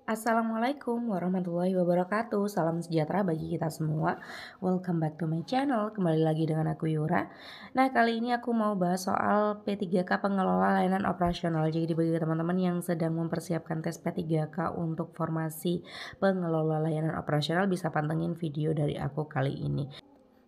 Assalamualaikum warahmatullahi wabarakatuh. Salam sejahtera bagi kita semua. Welcome back to my channel. Kembali lagi dengan aku Yura. Nah, kali ini aku mau bahas soal P3K pengelola layanan operasional. Jadi bagi teman-teman yang sedang mempersiapkan tes P3K untuk formasi pengelola layanan operasional, bisa pantengin video dari aku kali ini.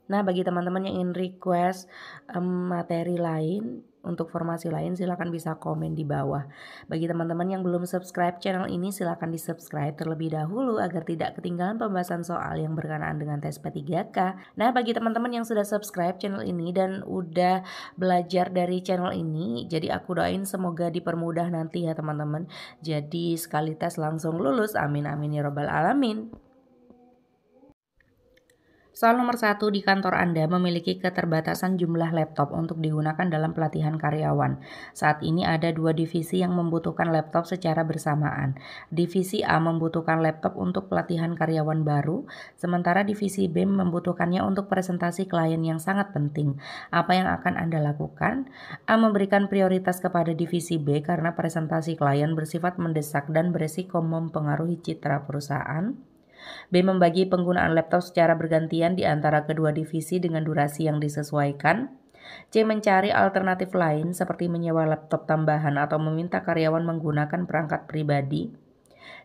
Nah, bagi teman-teman yang ingin request materi lain untuk formasi lain, silakan bisa komen di bawah. Bagi teman-teman yang belum subscribe channel ini, silakan di subscribe terlebih dahulu agar tidak ketinggalan pembahasan soal yang berkenaan dengan tes P3K. Nah, bagi teman-teman yang sudah subscribe channel ini dan udah belajar dari channel ini, jadi aku doain semoga dipermudah nanti ya teman-teman. Jadi sekali tes langsung lulus, amin amin ya robbal alamin. Soal nomor 1, di kantor Anda memiliki keterbatasan jumlah laptop untuk digunakan dalam pelatihan karyawan. Saat ini ada 2 divisi yang membutuhkan laptop secara bersamaan. Divisi A membutuhkan laptop untuk pelatihan karyawan baru, sementara divisi B membutuhkannya untuk presentasi klien yang sangat penting. Apa yang akan Anda lakukan? A. Memberikan prioritas kepada divisi B karena presentasi klien bersifat mendesak dan beresiko mempengaruhi citra perusahaan. B. Membagi penggunaan laptop secara bergantian di antara kedua divisi dengan durasi yang disesuaikan. C. Mencari alternatif lain seperti menyewa laptop tambahan atau meminta karyawan menggunakan perangkat pribadi.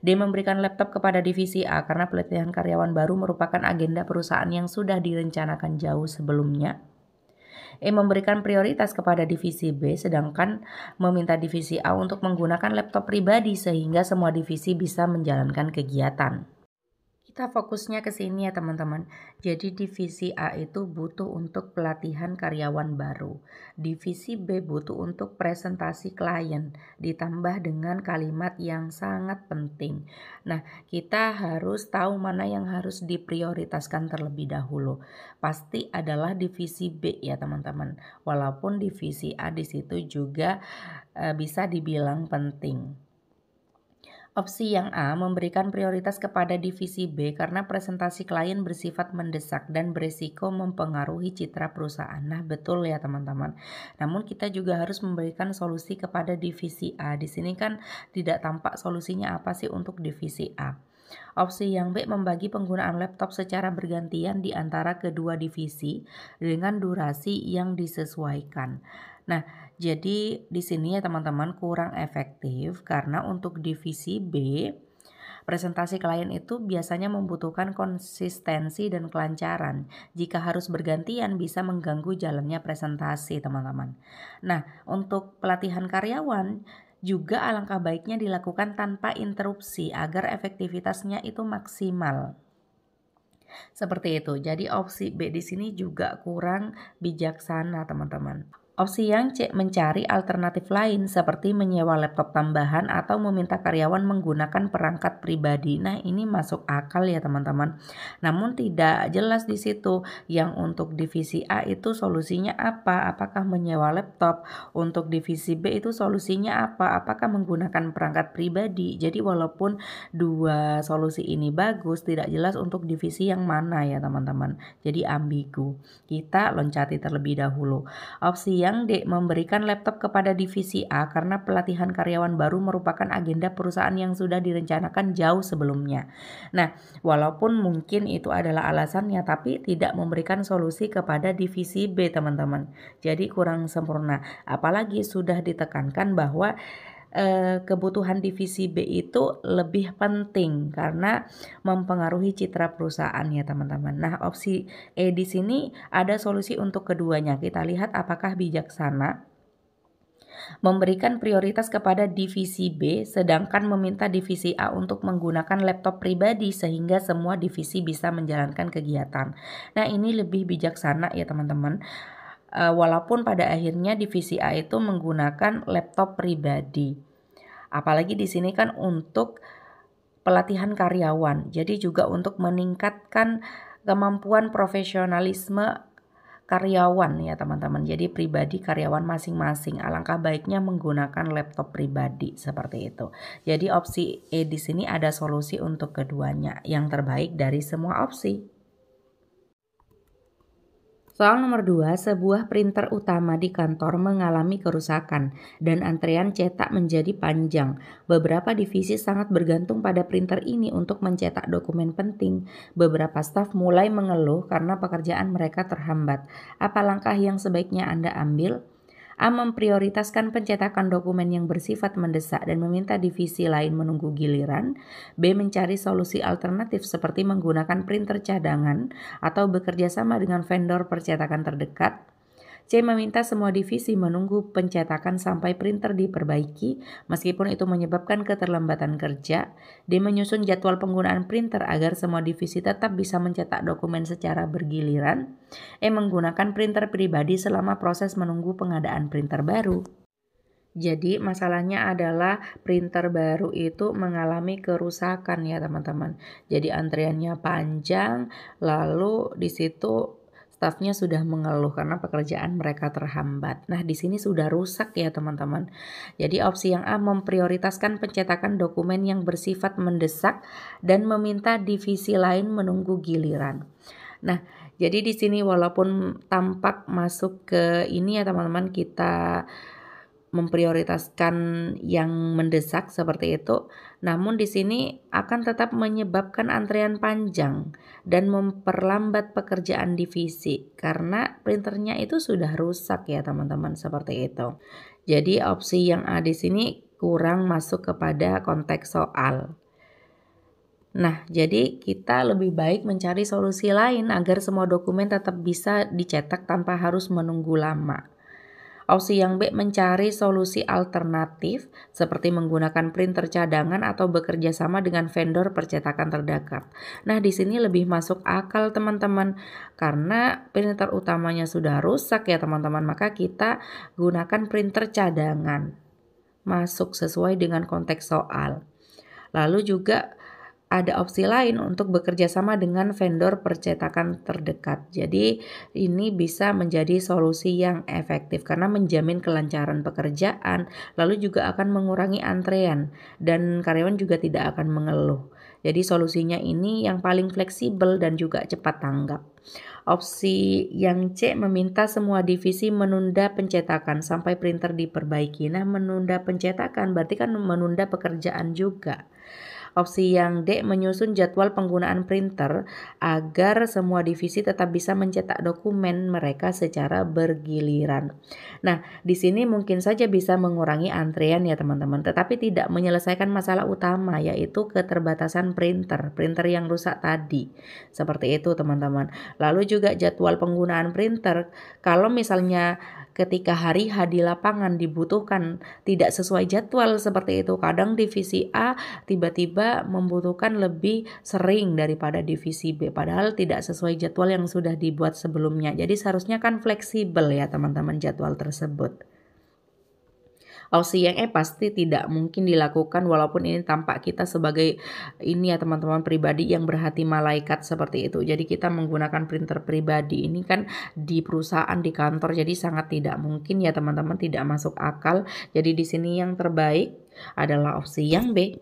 D. Memberikan laptop kepada divisi A karena pelatihan karyawan baru merupakan agenda perusahaan yang sudah direncanakan jauh sebelumnya. E. Memberikan prioritas kepada divisi B sedangkan meminta divisi A untuk menggunakan laptop pribadi sehingga semua divisi bisa menjalankan kegiatan. Kita fokusnya ke sini ya teman-teman. Jadi divisi A itu butuh untuk pelatihan karyawan baru. Divisi B butuh untuk presentasi klien ditambah dengan kalimat yang sangat penting. Nah, kita harus tahu mana yang harus diprioritaskan terlebih dahulu. Pasti adalah divisi B ya teman-teman. Walaupun divisi A di situ juga bisa dibilang penting. Opsi yang A memberikan prioritas kepada divisi B karena presentasi klien bersifat mendesak dan berisiko mempengaruhi citra perusahaan. Nah, betul ya teman-teman. Namun kita juga harus memberikan solusi kepada divisi A. Di sini kan tidak tampak solusinya apa sih untuk divisi A. Opsi yang B membagi penggunaan laptop secara bergantian di antara kedua divisi dengan durasi yang disesuaikan. Nah, jadi di sini ya teman-teman kurang efektif karena untuk divisi B, presentasi klien itu biasanya membutuhkan konsistensi dan kelancaran. Jika harus bergantian bisa mengganggu jalannya presentasi, teman-teman. Nah, untuk pelatihan karyawan juga alangkah baiknya dilakukan tanpa interupsi agar efektivitasnya itu maksimal. Seperti itu. Jadi opsi B di sini juga kurang bijaksana, teman-teman. Opsi yang C mencari alternatif lain seperti menyewa laptop tambahan atau meminta karyawan menggunakan perangkat pribadi. Nah, ini masuk akal ya teman-teman. Namun tidak jelas di situ yang untuk divisi A itu solusinya apa? Apakah menyewa laptop? Untuk divisi B itu solusinya apa? Apakah menggunakan perangkat pribadi? Jadi walaupun dua solusi ini bagus, tidak jelas untuk divisi yang mana ya teman-teman. Jadi ambigu. Kita loncati terlebih dahulu. Opsi yang D memberikan laptop kepada divisi A karena pelatihan karyawan baru merupakan agenda perusahaan yang sudah direncanakan jauh sebelumnya. Nah, walaupun mungkin itu adalah alasannya, tapi tidak memberikan solusi kepada divisi B teman-teman. Jadi kurang sempurna. Apalagi sudah ditekankan bahwa kebutuhan divisi B itu lebih penting karena mempengaruhi citra perusahaan ya teman-teman. Nah, opsi E di sini ada solusi untuk keduanya. Kita lihat apakah bijaksana. Memberikan prioritas kepada divisi B sedangkan meminta divisi A untuk menggunakan laptop pribadi sehingga semua divisi bisa menjalankan kegiatan. Nah, ini lebih bijaksana ya teman-teman. Walaupun pada akhirnya divisi A itu menggunakan laptop pribadi. Apalagi di sini kan untuk pelatihan karyawan. Jadi juga untuk meningkatkan kemampuan profesionalisme karyawan ya teman-teman. Jadi pribadi karyawan masing-masing. Alangkah baiknya menggunakan laptop pribadi seperti itu. Jadi opsi E di sini ada solusi untuk keduanya. Yang terbaik dari semua opsi. Soal nomor 2, sebuah printer utama di kantor mengalami kerusakan dan antrean cetak menjadi panjang. Beberapa divisi sangat bergantung pada printer ini untuk mencetak dokumen penting. Beberapa staf mulai mengeluh karena pekerjaan mereka terhambat. Apa langkah yang sebaiknya Anda ambil? A. Memprioritaskan pencetakan dokumen yang bersifat mendesak dan meminta divisi lain menunggu giliran. B. Mencari solusi alternatif seperti menggunakan printer cadangan atau bekerja sama dengan vendor percetakan terdekat. C. Meminta semua divisi menunggu pencetakan sampai printer diperbaiki meskipun itu menyebabkan keterlambatan kerja. D. Menyusun jadwal penggunaan printer agar semua divisi tetap bisa mencetak dokumen secara bergiliran. E. Menggunakan printer pribadi selama proses menunggu pengadaan printer baru. Jadi masalahnya adalah printer baru itu mengalami kerusakan ya teman-teman. Jadi antriannya panjang, lalu di situ stafnya sudah mengeluh karena pekerjaan mereka terhambat. Nah, di sini sudah rusak ya teman-teman. Jadi opsi yang A, memprioritaskan pencetakan dokumen yang bersifat mendesak dan meminta divisi lain menunggu giliran. Nah, jadi di sini walaupun tampak masuk ke ini ya teman-teman, kita memprioritaskan yang mendesak seperti itu, namun di sini akan tetap menyebabkan antrean panjang dan memperlambat pekerjaan divisi karena printernya itu sudah rusak ya teman-teman, seperti itu. Jadi opsi yang A di sini kurang masuk kepada konteks soal. Nah, jadi kita lebih baik mencari solusi lain agar semua dokumen tetap bisa dicetak tanpa harus menunggu lama. Opsi yang B, mencari solusi alternatif seperti menggunakan printer cadangan atau bekerja sama dengan vendor percetakan terdekat. Nah, di sini lebih masuk akal teman-teman karena printer utamanya sudah rusak ya teman-teman, maka kita gunakan printer cadangan. Masuk sesuai dengan konteks soal. Lalu juga ada opsi lain untuk bekerja sama dengan vendor percetakan terdekat. Jadi ini bisa menjadi solusi yang efektif karena menjamin kelancaran pekerjaan, lalu juga akan mengurangi antrean dan karyawan juga tidak akan mengeluh. Jadi solusinya ini yang paling fleksibel dan juga cepat tanggap. Opsi yang C, meminta semua divisi menunda pencetakan sampai printer diperbaiki. Nah, menunda pencetakan berarti kan menunda pekerjaan juga. Opsi yang D, menyusun jadwal penggunaan printer agar semua divisi tetap bisa mencetak dokumen mereka secara bergiliran. Nah, di sini mungkin saja bisa mengurangi antrean ya teman-teman, tetapi tidak menyelesaikan masalah utama yaitu keterbatasan printer yang rusak tadi. Seperti itu teman-teman. Lalu juga jadwal penggunaan printer, kalau misalnya ketika hari H di lapangan dibutuhkan tidak sesuai jadwal seperti itu, kadang divisi A tiba-tiba membutuhkan lebih sering daripada divisi B padahal tidak sesuai jadwal yang sudah dibuat sebelumnya. Jadi seharusnya kan fleksibel ya teman-teman jadwal tersebut. Opsi yang pasti tidak mungkin dilakukan walaupun ini tampak kita sebagai ini ya teman-teman pribadi yang berhati malaikat seperti itu. Jadi kita menggunakan printer pribadi ini kan di perusahaan, di kantor, jadi sangat tidak mungkin ya teman-teman, tidak masuk akal. Jadi di sini yang terbaik adalah opsi yang B.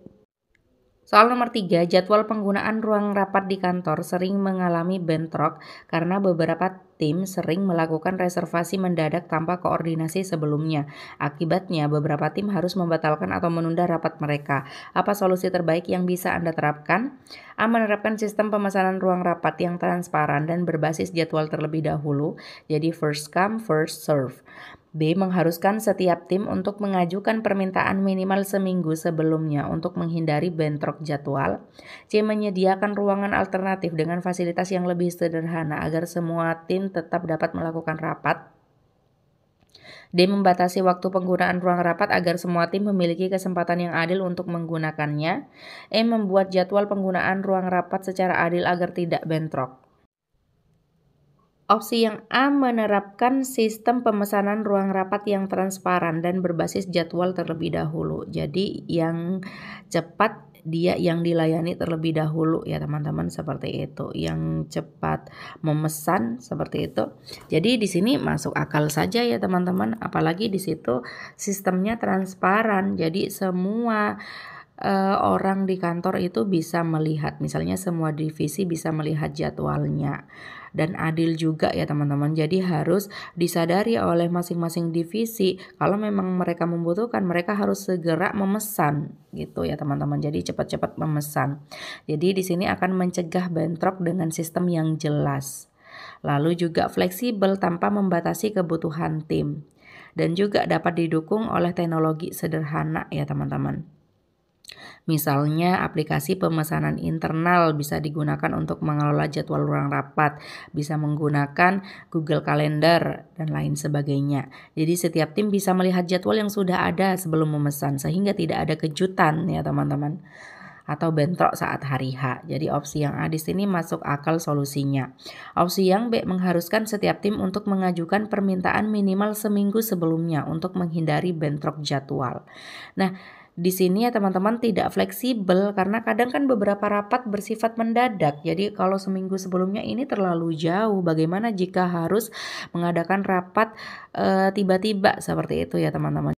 Soal nomor 3, jadwal penggunaan ruang rapat di kantor sering mengalami bentrok karena beberapa tim sering melakukan reservasi mendadak tanpa koordinasi sebelumnya. Akibatnya, beberapa tim harus membatalkan atau menunda rapat mereka. Apa solusi terbaik yang bisa Anda terapkan? A. Menerapkan sistem pemesanan ruang rapat yang transparan dan berbasis jadwal terlebih dahulu, jadi first come, first serve. B. Mengharuskan setiap tim untuk mengajukan permintaan minimal seminggu sebelumnya untuk menghindari bentrok jadwal. C. Menyediakan ruangan alternatif dengan fasilitas yang lebih sederhana agar semua tim tetap dapat melakukan rapat. D. Membatasi waktu penggunaan ruang rapat agar semua tim memiliki kesempatan yang adil untuk menggunakannya. E. Membuat jadwal penggunaan ruang rapat secara adil agar tidak bentrok. Opsi yang A, menerapkan sistem pemesanan ruang rapat yang transparan dan berbasis jadwal terlebih dahulu. Jadi yang cepat dia yang dilayani terlebih dahulu ya teman-teman, seperti itu. Yang cepat memesan seperti itu. Jadi di sini masuk akal saja ya teman-teman, apalagi di situ sistemnya transparan. Jadi semua orang di kantor itu bisa melihat, misalnya semua divisi bisa melihat jadwalnya. Dan adil juga ya teman-teman. Jadi harus disadari oleh masing-masing divisi kalau memang mereka membutuhkan, mereka harus segera memesan gitu ya teman-teman. Jadi cepat-cepat memesan. Jadi di sini akan mencegah bentrok dengan sistem yang jelas. Lalu juga fleksibel tanpa membatasi kebutuhan tim. Dan juga dapat didukung oleh teknologi sederhana ya teman-teman. Misalnya aplikasi pemesanan internal bisa digunakan untuk mengelola jadwal ruang rapat, bisa menggunakan Google Calendar dan lain sebagainya. Jadi setiap tim bisa melihat jadwal yang sudah ada sebelum memesan sehingga tidak ada kejutan ya teman-teman atau bentrok saat hari H. Jadi opsi yang A di sini masuk akal solusinya. Opsi yang B mengharuskan setiap tim untuk mengajukan permintaan minimal seminggu sebelumnya untuk menghindari bentrok jadwal. Nah, di sini ya teman-teman tidak fleksibel karena kadang kan beberapa rapat bersifat mendadak. Jadi kalau seminggu sebelumnya ini terlalu jauh. Bagaimana jika harus mengadakan rapat tiba-tiba seperti itu ya teman-teman.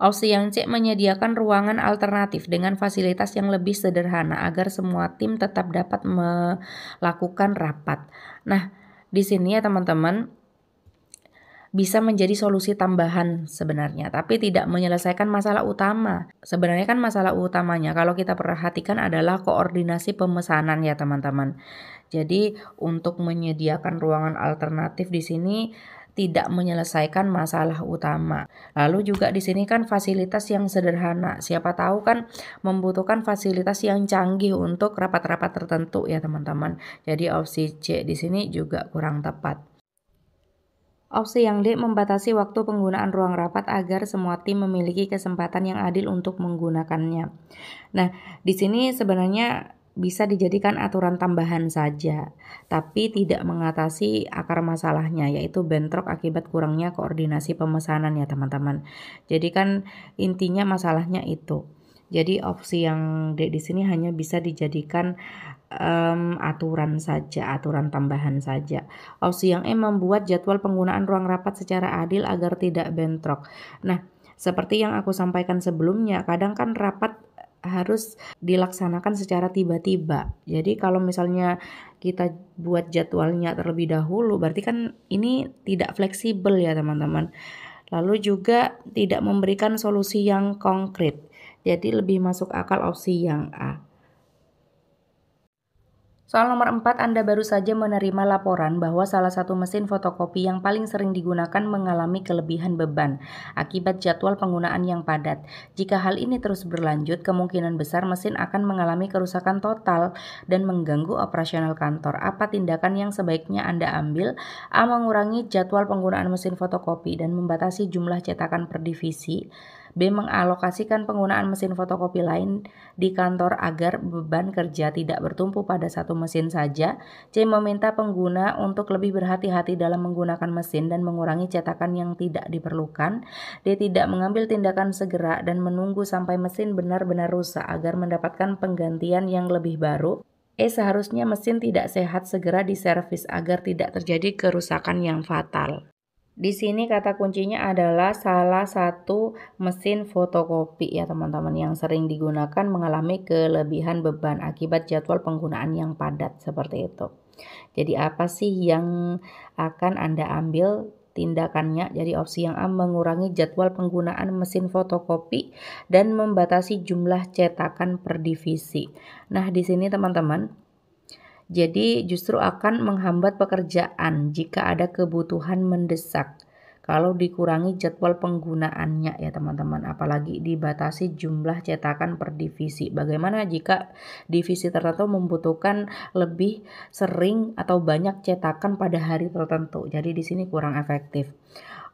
Opsi yang C menyediakan ruangan alternatif dengan fasilitas yang lebih sederhana agar semua tim tetap dapat melakukan rapat. Nah, di sini ya teman-teman bisa menjadi solusi tambahan sebenarnya, tapi tidak menyelesaikan masalah utama. Sebenarnya kan masalah utamanya kalau kita perhatikan adalah koordinasi pemesanan ya teman-teman. Jadi untuk menyediakan ruangan alternatif di sini tidak menyelesaikan masalah utama. Lalu juga di sini kan fasilitas yang sederhana. Siapa tahu kan membutuhkan fasilitas yang canggih untuk rapat-rapat tertentu ya teman-teman. Jadi opsi C di sini juga kurang tepat. Opsi yang D membatasi waktu penggunaan ruang rapat agar semua tim memiliki kesempatan yang adil untuk menggunakannya. Nah, di sini sebenarnya bisa dijadikan aturan tambahan saja, tapi tidak mengatasi akar masalahnya, yaitu bentrok akibat kurangnya koordinasi pemesanan ya teman-teman. Jadi kan intinya masalahnya itu. Jadi opsi yang D di sini hanya bisa dijadikan aturan saja, aturan tambahan saja. Opsi yang E membuat jadwal penggunaan ruang rapat secara adil agar tidak bentrok. Nah, seperti yang aku sampaikan sebelumnya, kadang kan rapat harus dilaksanakan secara tiba-tiba. Jadi kalau misalnya kita buat jadwalnya terlebih dahulu, berarti kan ini tidak fleksibel ya teman-teman. Lalu juga tidak memberikan solusi yang konkret. Jadi lebih masuk akal opsi yang A. Soal nomor 4, Anda baru saja menerima laporan bahwa salah satu mesin fotokopi yang paling sering digunakan mengalami kelebihan beban akibat jadwal penggunaan yang padat. Jika hal ini terus berlanjut, kemungkinan besar mesin akan mengalami kerusakan total dan mengganggu operasional kantor. Apa tindakan yang sebaiknya Anda ambil? A. Mengurangi jadwal penggunaan mesin fotokopi dan membatasi jumlah cetakan per divisi. B. Mengalokasikan penggunaan mesin fotokopi lain di kantor agar beban kerja tidak bertumpu pada satu mesin saja. C. Meminta pengguna untuk lebih berhati-hati dalam menggunakan mesin dan mengurangi cetakan yang tidak diperlukan. D. Tidak mengambil tindakan segera dan menunggu sampai mesin benar-benar rusak agar mendapatkan penggantian yang lebih baru. E. Seharusnya mesin tidak sehat segera diservis agar tidak terjadi kerusakan yang fatal. Di sini kata kuncinya adalah salah satu mesin fotokopi ya teman-teman yang sering digunakan mengalami kelebihan beban akibat jadwal penggunaan yang padat seperti itu. Jadi apa sih yang akan Anda ambil tindakannya? Jadi opsi yang A mengurangi jadwal penggunaan mesin fotokopi dan membatasi jumlah cetakan per divisi. Nah, di sini teman-teman, jadi justru akan menghambat pekerjaan jika ada kebutuhan mendesak. Kalau dikurangi jadwal penggunaannya ya teman-teman, apalagi dibatasi jumlah cetakan per divisi. Bagaimana jika divisi tertentu membutuhkan lebih sering atau banyak cetakan pada hari tertentu? Jadi di sini kurang efektif.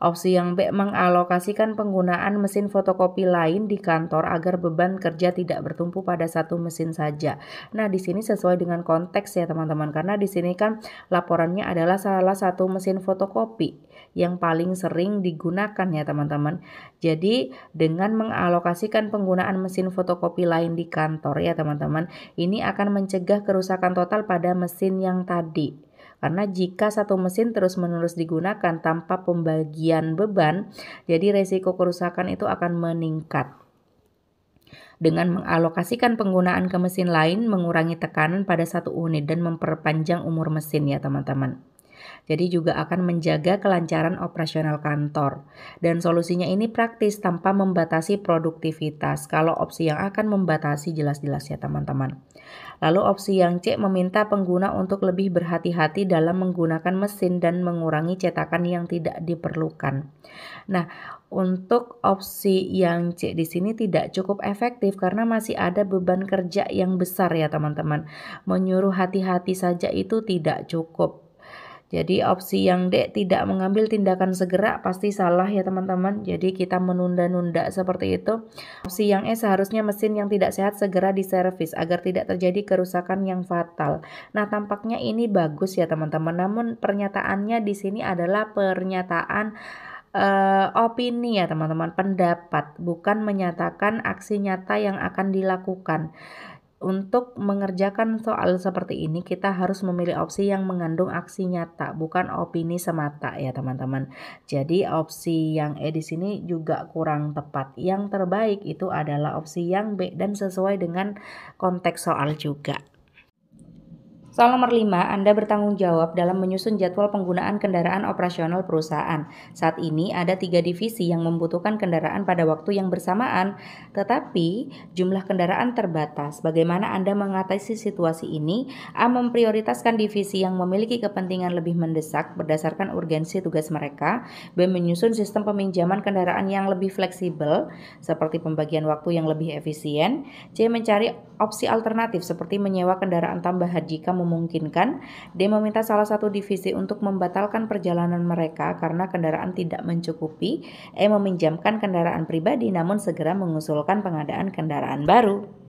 Opsi yang B mengalokasikan penggunaan mesin fotokopi lain di kantor agar beban kerja tidak bertumpu pada satu mesin saja. Nah, di sini sesuai dengan konteks ya teman-teman, karena di sini kan laporannya adalah salah satu mesin fotokopi yang paling sering digunakan ya teman-teman. Jadi dengan mengalokasikan penggunaan mesin fotokopi lain di kantor ya teman-teman, ini akan mencegah kerusakan total pada mesin yang tadi. Karena jika satu mesin terus-menerus digunakan tanpa pembagian beban, jadi resiko kerusakan itu akan meningkat. Dengan mengalokasikan penggunaan ke mesin lain, mengurangi tekanan pada satu unit dan memperpanjang umur mesin ya teman-teman. Jadi juga akan menjaga kelancaran operasional kantor. Dan solusinya ini praktis tanpa membatasi produktivitas. Kalau opsi yang akan membatasi jelas-jelas ya teman-teman. Lalu opsi yang C meminta pengguna untuk lebih berhati-hati dalam menggunakan mesin dan mengurangi cetakan yang tidak diperlukan. Nah, untuk opsi yang C di sini tidak cukup efektif karena masih ada beban kerja yang besar ya teman-teman. Menyuruh hati-hati saja itu tidak cukup. Jadi opsi yang D tidak mengambil tindakan segera pasti salah ya teman-teman. Jadi kita menunda-nunda seperti itu. Opsi yang E seharusnya mesin yang tidak sehat segera diservis agar tidak terjadi kerusakan yang fatal. Nah, tampaknya ini bagus ya teman-teman. Namun pernyataannya di sini adalah pernyataan opini ya teman-teman, pendapat, bukan menyatakan aksi nyata yang akan dilakukan. Untuk mengerjakan soal seperti ini, kita harus memilih opsi yang mengandung aksi nyata, bukan opini semata ya teman-teman. Jadi opsi yang E di sini juga kurang tepat. Yang terbaik itu adalah opsi yang B dan sesuai dengan konteks soal juga. Soal nomor 5, Anda bertanggung jawab dalam menyusun jadwal penggunaan kendaraan operasional perusahaan. Saat ini ada 3 divisi yang membutuhkan kendaraan pada waktu yang bersamaan, tetapi jumlah kendaraan terbatas. Bagaimana Anda mengatasi situasi ini? A. Memprioritaskan divisi yang memiliki kepentingan lebih mendesak berdasarkan urgensi tugas mereka. B. Menyusun sistem peminjaman kendaraan yang lebih fleksibel, seperti pembagian waktu yang lebih efisien. C. Mencari opsi alternatif seperti menyewa kendaraan tambahan jika memungkinkan. D. Meminta salah satu divisi untuk membatalkan perjalanan mereka karena kendaraan tidak mencukupi. E. Meminjamkan kendaraan pribadi namun segera mengusulkan pengadaan kendaraan baru.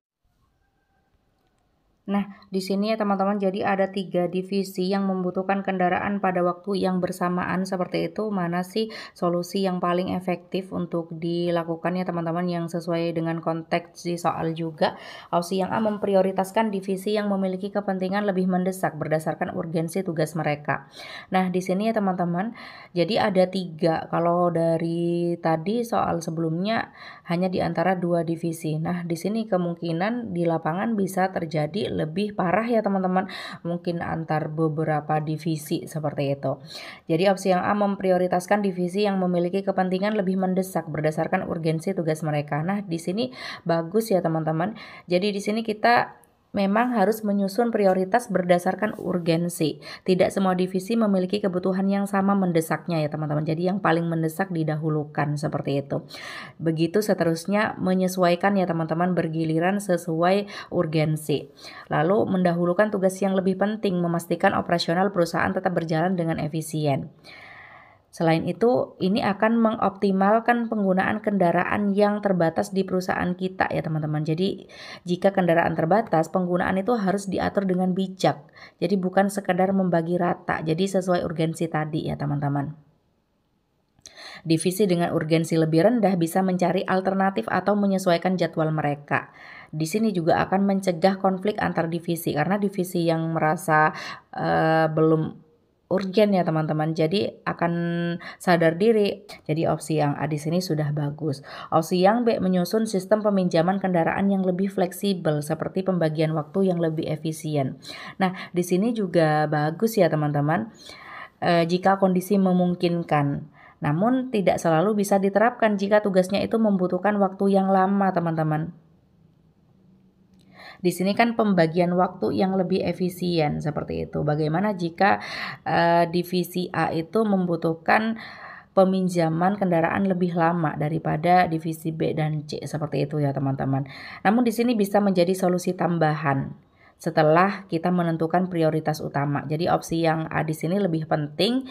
Nah, di sini ya teman-teman, jadi ada 3 divisi yang membutuhkan kendaraan pada waktu yang bersamaan seperti itu. Mana sih solusi yang paling efektif untuk dilakukan ya teman-teman, yang sesuai dengan konteks di soal juga. Opsi yang A memprioritaskan divisi yang memiliki kepentingan lebih mendesak berdasarkan urgensi tugas mereka. Nah, di sini ya teman-teman, jadi ada 3. Kalau dari tadi soal sebelumnya hanya di antara 2 divisi. Nah, di sini kemungkinan di lapangan bisa terjadi lebih parah ya teman-teman, mungkin antar beberapa divisi seperti itu. Jadi opsi yang A memprioritaskan divisi yang memiliki kepentingan lebih mendesak berdasarkan urgensi tugas mereka. Nah, di sini bagus ya teman-teman. Jadi di sini kita memang harus menyusun prioritas berdasarkan urgensi. Tidak semua divisi memiliki kebutuhan yang sama mendesaknya ya teman-teman. Jadi yang paling mendesak didahulukan seperti itu. Begitu seterusnya, menyesuaikan ya teman-teman, bergiliran sesuai urgensi. Lalu mendahulukan tugas yang lebih penting, memastikan operasional perusahaan tetap berjalan dengan efisien. Selain itu, ini akan mengoptimalkan penggunaan kendaraan yang terbatas di perusahaan kita ya teman-teman. Jadi jika kendaraan terbatas, penggunaan itu harus diatur dengan bijak. Jadi bukan sekedar membagi rata, jadi sesuai urgensi tadi ya teman-teman. Divisi dengan urgensi lebih rendah bisa mencari alternatif atau menyesuaikan jadwal mereka. Di sini juga akan mencegah konflik antar divisi karena divisi yang merasa belum urgen ya teman-teman, jadi akan sadar diri. Jadi opsi yang A di sini sudah bagus. Opsi yang B menyusun sistem peminjaman kendaraan yang lebih fleksibel seperti pembagian waktu yang lebih efisien. Nah, di sini juga bagus ya teman-teman, jika kondisi memungkinkan. Namun tidak selalu bisa diterapkan jika tugasnya itu membutuhkan waktu yang lama teman-teman. Di sini kan pembagian waktu yang lebih efisien seperti itu. Bagaimana jika divisi A itu membutuhkan peminjaman kendaraan lebih lama daripada divisi B dan C seperti itu ya teman-teman. Namun di sini bisa menjadi solusi tambahan setelah kita menentukan prioritas utama. Jadi opsi yang A di sini lebih penting,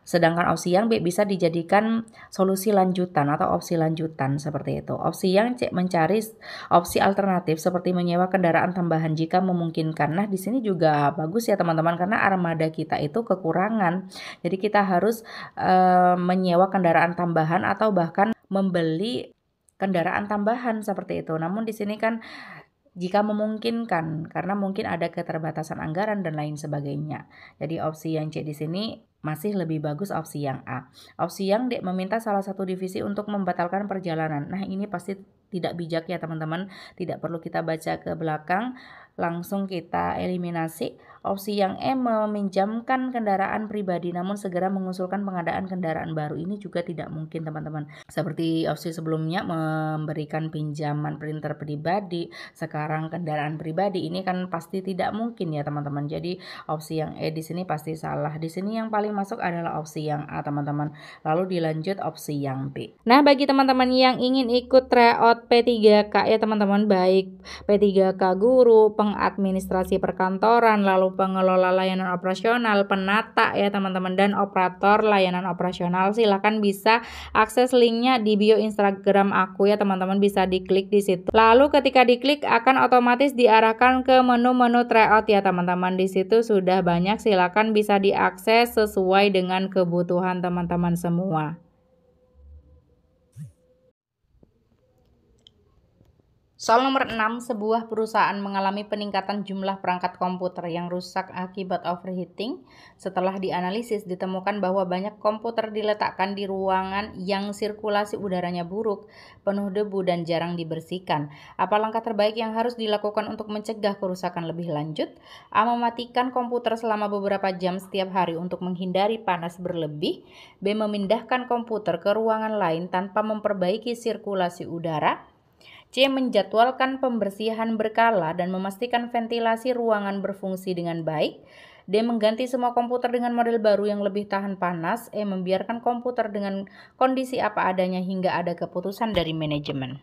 sedangkan opsi yang B bisa dijadikan solusi lanjutan atau opsi lanjutan seperti itu. Opsi yang C mencari opsi alternatif seperti menyewa kendaraan tambahan jika memungkinkan. Nah, di sini juga bagus ya teman-teman karena armada kita itu kekurangan. Jadi kita harus menyewa kendaraan tambahan atau bahkan membeli kendaraan tambahan seperti itu. Namun di sini kan jika memungkinkan, karena mungkin ada keterbatasan anggaran dan lain sebagainya. Jadi opsi yang C di sini masih lebih bagus opsi yang A. Opsi yang D meminta salah satu divisi untuk membatalkan perjalanan. Nah, ini pasti tidak bijak ya teman-teman, tidak perlu kita baca ke belakang, langsung kita eliminasi. Opsi yang E meminjamkan kendaraan pribadi namun segera mengusulkan pengadaan kendaraan baru, ini juga tidak mungkin teman-teman. Seperti opsi sebelumnya memberikan pinjaman printer pribadi, sekarang kendaraan pribadi, ini kan pasti tidak mungkin ya teman-teman. Jadi opsi yang E di sini pasti salah. Di sini yang paling masuk adalah opsi yang A teman-teman. Lalu dilanjut opsi yang B. Nah, bagi teman-teman yang ingin ikut tryout P3K ya teman-teman, baik P3K guru, pengadministrasi perkantoran, lalu pengelola layanan operasional, penata ya teman-teman, dan operator layanan operasional, silahkan bisa akses linknya di bio Instagram aku ya teman-teman, bisa diklik di situ. Lalu ketika diklik akan otomatis diarahkan ke menu-menu tryout ya teman-teman. Di situ sudah banyak, silahkan bisa diakses sesuai dengan kebutuhan teman-teman semua. Soal nomor 6, sebuah perusahaan mengalami peningkatan jumlah perangkat komputer yang rusak akibat overheating. Setelah dianalisis, ditemukan bahwa banyak komputer diletakkan di ruangan yang sirkulasi udaranya buruk, penuh debu dan jarang dibersihkan. Apa langkah terbaik yang harus dilakukan untuk mencegah kerusakan lebih lanjut? A. Mematikan komputer selama beberapa jam setiap hari untuk menghindari panas berlebih. B. Memindahkan komputer ke ruangan lain tanpa memperbaiki sirkulasi udara. C. Menjadwalkan pembersihan berkala dan memastikan ventilasi ruangan berfungsi dengan baik. D. Mengganti semua komputer dengan model baru yang lebih tahan panas. E. Membiarkan komputer dengan kondisi apa adanya hingga ada keputusan dari manajemen.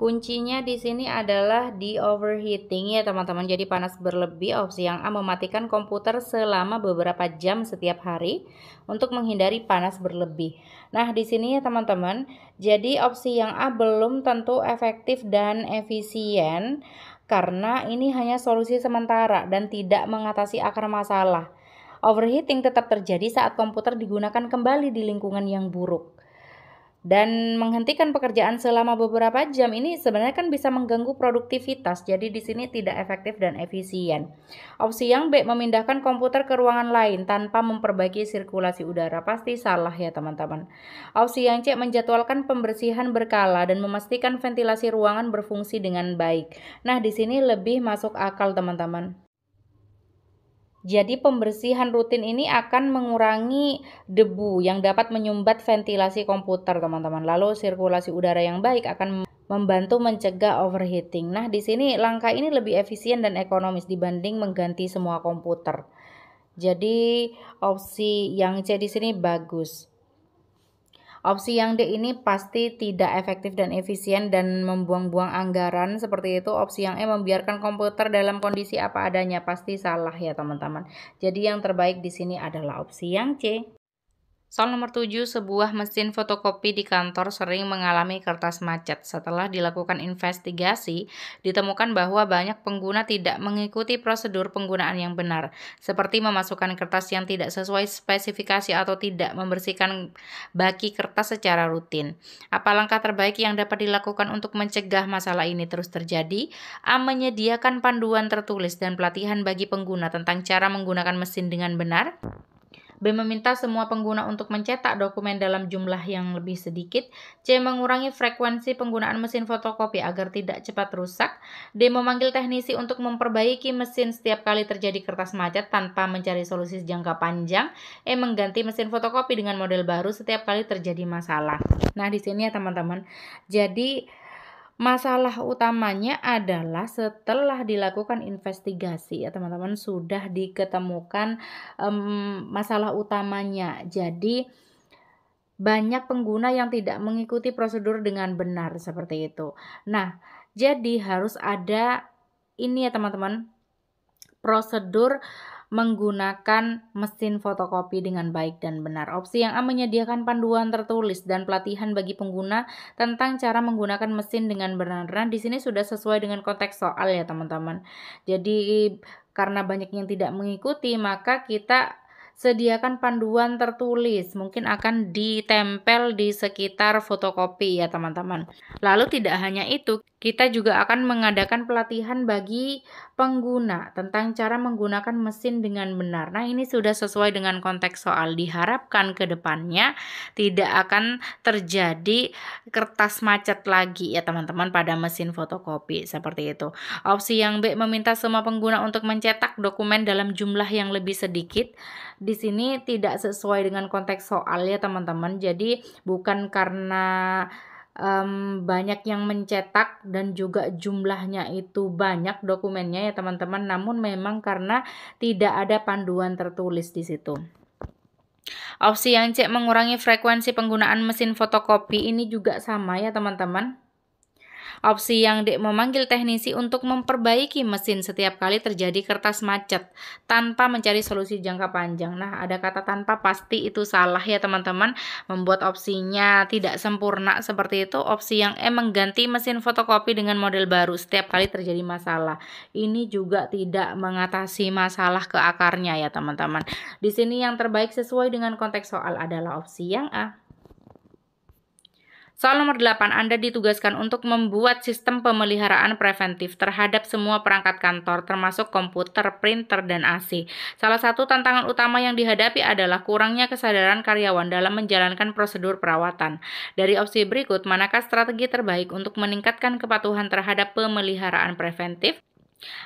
Kuncinya di sini adalah di overheating ya teman-teman. Jadi panas berlebih. Opsi yang A, mematikan komputer selama beberapa jam setiap hari untuk menghindari panas berlebih. Nah, di sini ya teman-teman, jadi opsi yang A belum tentu efektif dan efisien karena ini hanya solusi sementara dan tidak mengatasi akar masalah. Overheating tetap terjadi saat komputer digunakan kembali di lingkungan yang buruk. Dan menghentikan pekerjaan selama beberapa jam ini sebenarnya kan bisa mengganggu produktivitas. Jadi di sini tidak efektif dan efisien. Opsi yang B, memindahkan komputer ke ruangan lain tanpa memperbaiki sirkulasi udara, pasti salah ya teman-teman. Opsi yang C, menjadwalkan pembersihan berkala dan memastikan ventilasi ruangan berfungsi dengan baik. Nah, di sini lebih masuk akal teman-teman. Jadi pembersihan rutin ini akan mengurangi debu yang dapat menyumbat ventilasi komputer, teman-teman. Lalu sirkulasi udara yang baik akan membantu mencegah overheating. Nah, di sini langkah ini lebih efisien dan ekonomis dibanding mengganti semua komputer. Jadi opsi yang C di sini bagus. Opsi yang D ini pasti tidak efektif dan efisien dan membuang-buang anggaran seperti itu. Opsi yang E, membiarkan komputer dalam kondisi apa adanya, pasti salah ya teman-teman. Jadi yang terbaik di sini adalah opsi yang C. Soal nomor 7, sebuah mesin fotokopi di kantor sering mengalami kertas macet. Setelah dilakukan investigasi, ditemukan bahwa banyak pengguna tidak mengikuti prosedur penggunaan yang benar, seperti memasukkan kertas yang tidak sesuai spesifikasi atau tidak membersihkan baki kertas secara rutin. Apa langkah terbaik yang dapat dilakukan untuk mencegah masalah ini terus terjadi? A. Menyediakan panduan tertulis dan pelatihan bagi pengguna tentang cara menggunakan mesin dengan benar. B. Meminta semua pengguna untuk mencetak dokumen dalam jumlah yang lebih sedikit. C. Mengurangi frekuensi penggunaan mesin fotokopi agar tidak cepat rusak. D. Memanggil teknisi untuk memperbaiki mesin setiap kali terjadi kertas macet tanpa mencari solusi jangka panjang. E. Mengganti mesin fotokopi dengan model baru setiap kali terjadi masalah. Nah, di sini ya teman-teman. Jadi masalah utamanya adalah setelah dilakukan investigasi ya teman-teman, sudah diketemukan masalah utamanya. Jadi banyak pengguna yang tidak mengikuti prosedur dengan benar seperti itu. Nah, jadi harus ada ini ya teman-teman, prosedur menggunakan mesin fotokopi dengan baik dan benar. Opsi yang A, menyediakan panduan tertulis dan pelatihan bagi pengguna tentang cara menggunakan mesin dengan benar. Di sini sudah sesuai dengan konteks soal ya teman-teman. Jadi karena banyak yang tidak mengikuti, maka kita sediakan panduan tertulis, mungkin akan ditempel di sekitar fotokopi ya teman-teman. Lalu tidak hanya itu, Kita juga akan mengadakan pelatihan bagi pengguna tentang cara menggunakan mesin dengan benar. Nah, ini sudah sesuai dengan konteks soal. Diharapkan ke depannya tidak akan terjadi kertas macet lagi ya teman-teman pada mesin fotokopi seperti itu. Opsi yang B, meminta semua pengguna untuk mencetak dokumen dalam jumlah yang lebih sedikit. Di sini tidak sesuai dengan konteks soal ya teman-teman. Jadi bukan karena banyak yang mencetak dan juga jumlahnya itu banyak dokumennya ya teman-teman, namun memang karena tidak ada panduan tertulis di situ. Opsi yang C, mengurangi frekuensi penggunaan mesin fotokopi, ini juga sama ya teman-teman. Opsi yang D, memanggil teknisi untuk memperbaiki mesin setiap kali terjadi kertas macet tanpa mencari solusi jangka panjang. Nah, ada kata tanpa, pasti itu salah ya teman-teman. Membuat opsinya tidak sempurna seperti itu. Opsi yang E, mengganti mesin fotokopi dengan model baru setiap kali terjadi masalah. Ini juga tidak mengatasi masalah ke akarnya ya teman-teman. Di sini yang terbaik sesuai dengan konteks soal adalah opsi yang A. Soal nomor 8, Anda ditugaskan untuk membuat sistem pemeliharaan preventif terhadap semua perangkat kantor, termasuk komputer, printer, dan AC. Salah satu tantangan utama yang dihadapi adalah kurangnya kesadaran karyawan dalam menjalankan prosedur perawatan. Dari opsi berikut, manakah strategi terbaik untuk meningkatkan kepatuhan terhadap pemeliharaan preventif?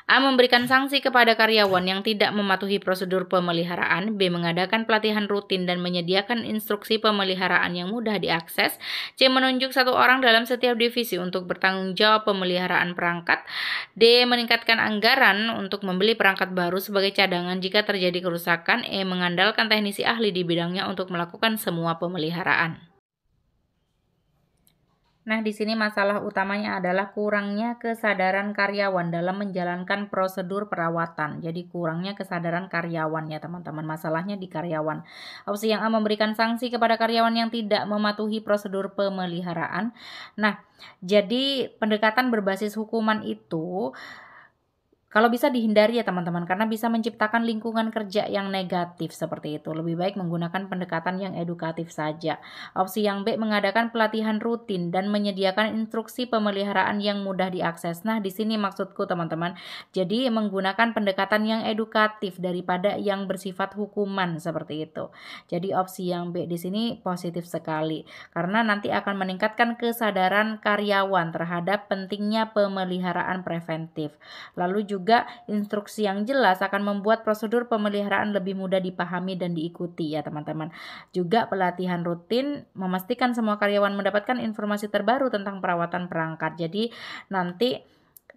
A, memberikan sanksi kepada karyawan yang tidak mematuhi prosedur pemeliharaan. B, mengadakan pelatihan rutin dan menyediakan instruksi pemeliharaan yang mudah diakses. C, menunjuk satu orang dalam setiap divisi untuk bertanggung jawab pemeliharaan perangkat. D, meningkatkan anggaran untuk membeli perangkat baru sebagai cadangan jika terjadi kerusakan. E, mengandalkan teknisi ahli di bidangnya untuk melakukan semua pemeliharaan. Nah, di sini masalah utamanya adalah kurangnya kesadaran karyawan dalam menjalankan prosedur perawatan. Jadi kurangnya kesadaran karyawan ya teman-teman. Masalahnya di karyawan. Opsi yang A, memberikan sanksi kepada karyawan yang tidak mematuhi prosedur pemeliharaan. Nah, jadi pendekatan berbasis hukuman itu kalau bisa dihindari ya teman-teman, karena bisa menciptakan lingkungan kerja yang negatif seperti itu. Lebih baik menggunakan pendekatan yang edukatif saja. Opsi yang B, mengadakan pelatihan rutin dan menyediakan instruksi pemeliharaan yang mudah diakses. Nah, di sini maksudku teman-teman, jadi menggunakan pendekatan yang edukatif daripada yang bersifat hukuman seperti itu. Jadi opsi yang B di sini positif sekali, karena nanti akan meningkatkan kesadaran karyawan terhadap pentingnya pemeliharaan preventif. Lalu juga instruksi yang jelas akan membuat prosedur pemeliharaan lebih mudah dipahami dan diikuti ya teman-teman. Juga pelatihan rutin memastikan semua karyawan mendapatkan informasi terbaru tentang perawatan perangkat. Jadi nanti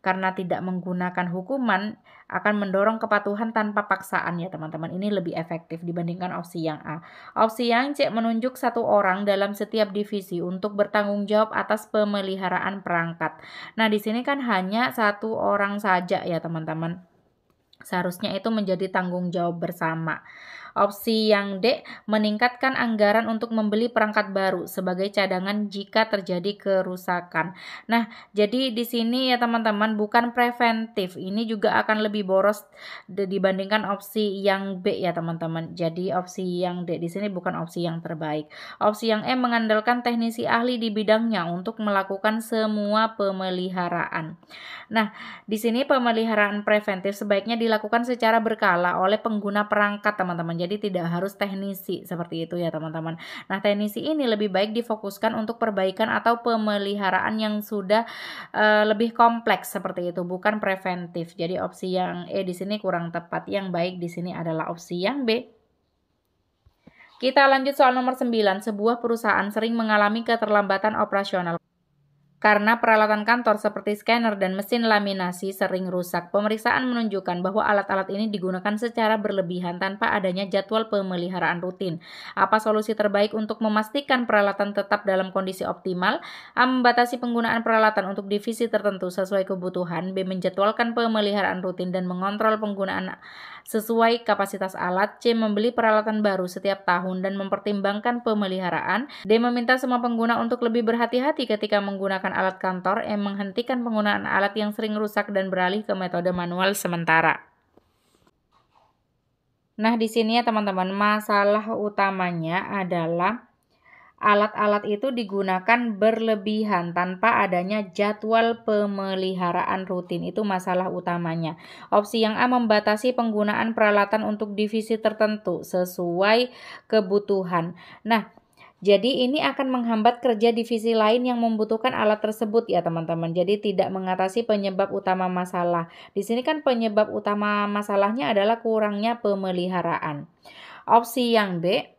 karena tidak menggunakan hukuman akan mendorong kepatuhan tanpa paksaan ya teman-teman. Ini lebih efektif dibandingkan opsi yang A. Opsi yang C, menunjuk satu orang dalam setiap divisi untuk bertanggung jawab atas pemeliharaan perangkat. Nah, di sini kan hanya satu orang saja ya teman-teman. Seharusnya itu menjadi tanggung jawab bersama. Opsi yang D, meningkatkan anggaran untuk membeli perangkat baru sebagai cadangan jika terjadi kerusakan. Nah, jadi di sini ya teman-teman bukan preventif. Ini juga akan lebih boros dibandingkan opsi yang B ya teman-teman. Jadi opsi yang D di sini bukan opsi yang terbaik. Opsi yang E, mengandalkan teknisi ahli di bidangnya untuk melakukan semua pemeliharaan. Nah, di sini pemeliharaan preventif sebaiknya dilakukan secara berkala oleh pengguna perangkat teman-teman. Jadi tidak harus teknisi seperti itu ya teman-teman. Nah, teknisi ini lebih baik difokuskan untuk perbaikan atau pemeliharaan yang sudah lebih kompleks seperti itu, bukan preventif. Jadi opsi yang E di sini kurang tepat. Yang baik di sini adalah opsi yang B. Kita lanjut soal nomor 9. Sebuah perusahaan sering mengalami keterlambatan operasional karena peralatan kantor seperti scanner dan mesin laminasi sering rusak. Pemeriksaan menunjukkan bahwa alat-alat ini digunakan secara berlebihan tanpa adanya jadwal pemeliharaan rutin. Apa solusi terbaik untuk memastikan peralatan tetap dalam kondisi optimal? A, membatasi penggunaan peralatan untuk divisi tertentu sesuai kebutuhan. B, menjadwalkan pemeliharaan rutin dan mengontrol penggunaan sesuai kapasitas alat. C, membeli peralatan baru setiap tahun dan mempertimbangkan pemeliharaan. D, meminta semua pengguna untuk lebih berhati-hati ketika menggunakan alat kantor. E, menghentikan penggunaan alat yang sering rusak dan beralih ke metode manual sementara. Nah, di sini ya teman-teman, masalah utamanya adalah alat-alat itu digunakan berlebihan tanpa adanya jadwal pemeliharaan rutin. Itu masalah utamanya. Opsi yang A, membatasi penggunaan peralatan untuk divisi tertentu sesuai kebutuhan. Nah, jadi ini akan menghambat kerja divisi lain yang membutuhkan alat tersebut ya teman-teman. Jadi tidak mengatasi penyebab utama masalah. Di sini kan penyebab utama masalahnya adalah kurangnya pemeliharaan. Opsi yang B,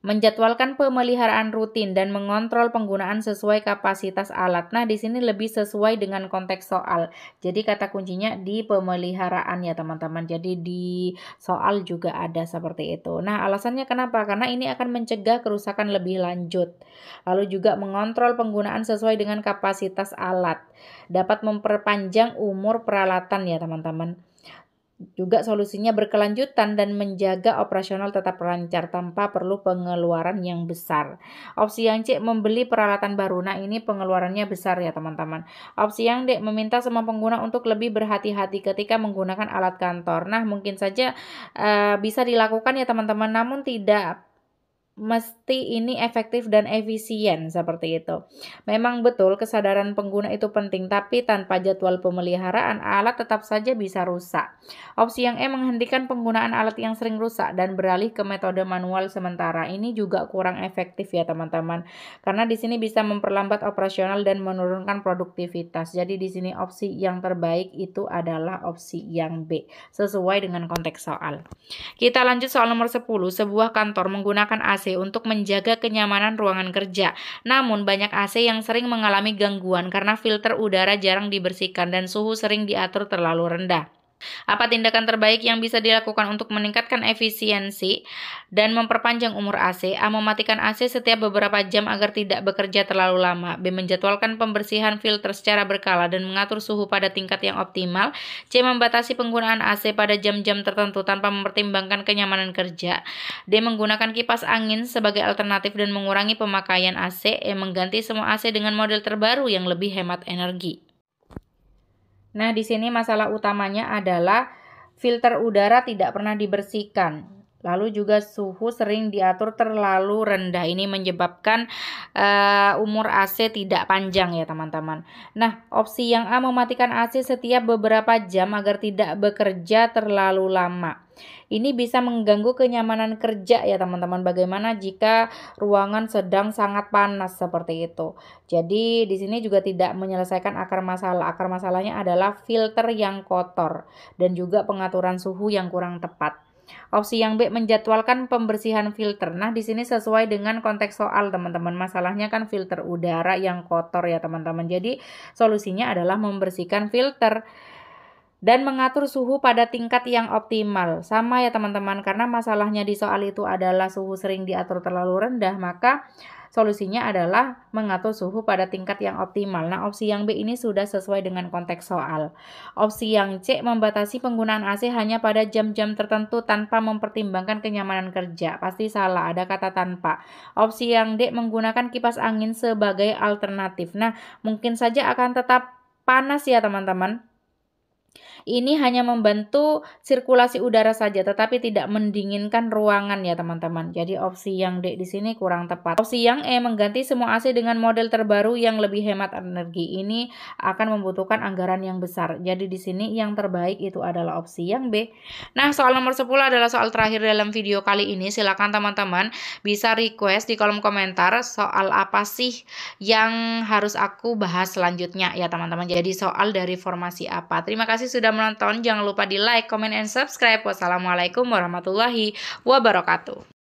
menjadwalkan pemeliharaan rutin dan mengontrol penggunaan sesuai kapasitas alat. Nah, di sini lebih sesuai dengan konteks soal. Jadi kata kuncinya di pemeliharaan ya teman-teman. Jadi di soal juga ada seperti itu. Nah, alasannya kenapa? Karena ini akan mencegah kerusakan lebih lanjut. Lalu juga mengontrol penggunaan sesuai dengan kapasitas alat. Dapat memperpanjang umur peralatan ya teman-teman. Juga solusinya berkelanjutan dan menjaga operasional tetap lancar tanpa perlu pengeluaran yang besar. Opsi yang C, membeli peralatan baru. Nah, ini pengeluarannya besar ya teman-teman. Opsi yang D, meminta semua pengguna untuk lebih berhati-hati ketika menggunakan alat kantor. Nah, mungkin saja bisa dilakukan ya teman-teman, namun tidak mesti ini efektif dan efisien seperti itu. Memang betul kesadaran pengguna itu penting, tapi tanpa jadwal pemeliharaan alat tetap saja bisa rusak. Opsi yang E, menghentikan penggunaan alat yang sering rusak dan beralih ke metode manual sementara. Ini juga kurang efektif ya teman-teman. Karena di sini bisa memperlambat operasional dan menurunkan produktivitas. Jadi di sini opsi yang terbaik itu adalah opsi yang B, sesuai dengan konteks soal. Kita lanjut soal nomor 10. Sebuah kantor menggunakan AC untuk menjaga kenyamanan ruangan kerja. Namun banyak AC yang sering mengalami gangguan karena filter udara jarang dibersihkan dan suhu sering diatur terlalu rendah. Apa tindakan terbaik yang bisa dilakukan untuk meningkatkan efisiensi dan memperpanjang umur AC? A, mematikan AC setiap beberapa jam agar tidak bekerja terlalu lama. B, menjadwalkan pembersihan filter secara berkala dan mengatur suhu pada tingkat yang optimal. C, membatasi penggunaan AC pada jam-jam tertentu tanpa mempertimbangkan kenyamanan kerja. D, menggunakan kipas angin sebagai alternatif dan mengurangi pemakaian AC. E, mengganti semua AC dengan model terbaru yang lebih hemat energi. Nah, di sini masalah utamanya adalah filter udara tidak pernah dibersihkan. Lalu juga suhu sering diatur terlalu rendah. Ini menyebabkan umur AC tidak panjang ya teman-teman. Nah, opsi yang A, mematikan AC setiap beberapa jam agar tidak bekerja terlalu lama. Ini bisa mengganggu kenyamanan kerja ya teman-teman. Bagaimana jika ruangan sedang sangat panas seperti itu. Jadi di sini juga tidak menyelesaikan akar masalah. Akar masalahnya adalah filter yang kotor dan juga pengaturan suhu yang kurang tepat. Opsi yang B, menjadwalkan pembersihan filter. Nah, di sini sesuai dengan konteks soal teman-teman. Masalahnya kan filter udara yang kotor ya teman-teman. Jadi solusinya adalah membersihkan filter dan mengatur suhu pada tingkat yang optimal. Sama ya teman-teman, karena masalahnya di soal itu adalah suhu sering diatur terlalu rendah, maka solusinya adalah mengatur suhu pada tingkat yang optimal. Nah, opsi yang B ini sudah sesuai dengan konteks soal. Opsi yang C, membatasi penggunaan AC hanya pada jam-jam tertentu tanpa mempertimbangkan kenyamanan kerja. Pasti salah, ada kata tanpa. Opsi yang D, menggunakan kipas angin sebagai alternatif. Nah, mungkin saja akan tetap panas ya teman-teman. Ini hanya membantu sirkulasi udara saja, tetapi tidak mendinginkan ruangan ya teman-teman. Jadi opsi yang D di sini kurang tepat. Opsi yang E, mengganti semua AC dengan model terbaru yang lebih hemat energi. Ini akan membutuhkan anggaran yang besar. Jadi di sini yang terbaik itu adalah opsi yang B. Nah, soal nomor 10 adalah soal terakhir dalam video kali ini. Silakan teman-teman bisa request di kolom komentar soal apa sih yang harus aku bahas selanjutnya ya teman-teman. Jadi soal dari formasi apa. Terima kasih sudah menonton. Jangan lupa di like, comment, and subscribe. Wassalamualaikum warahmatullahi wabarakatuh.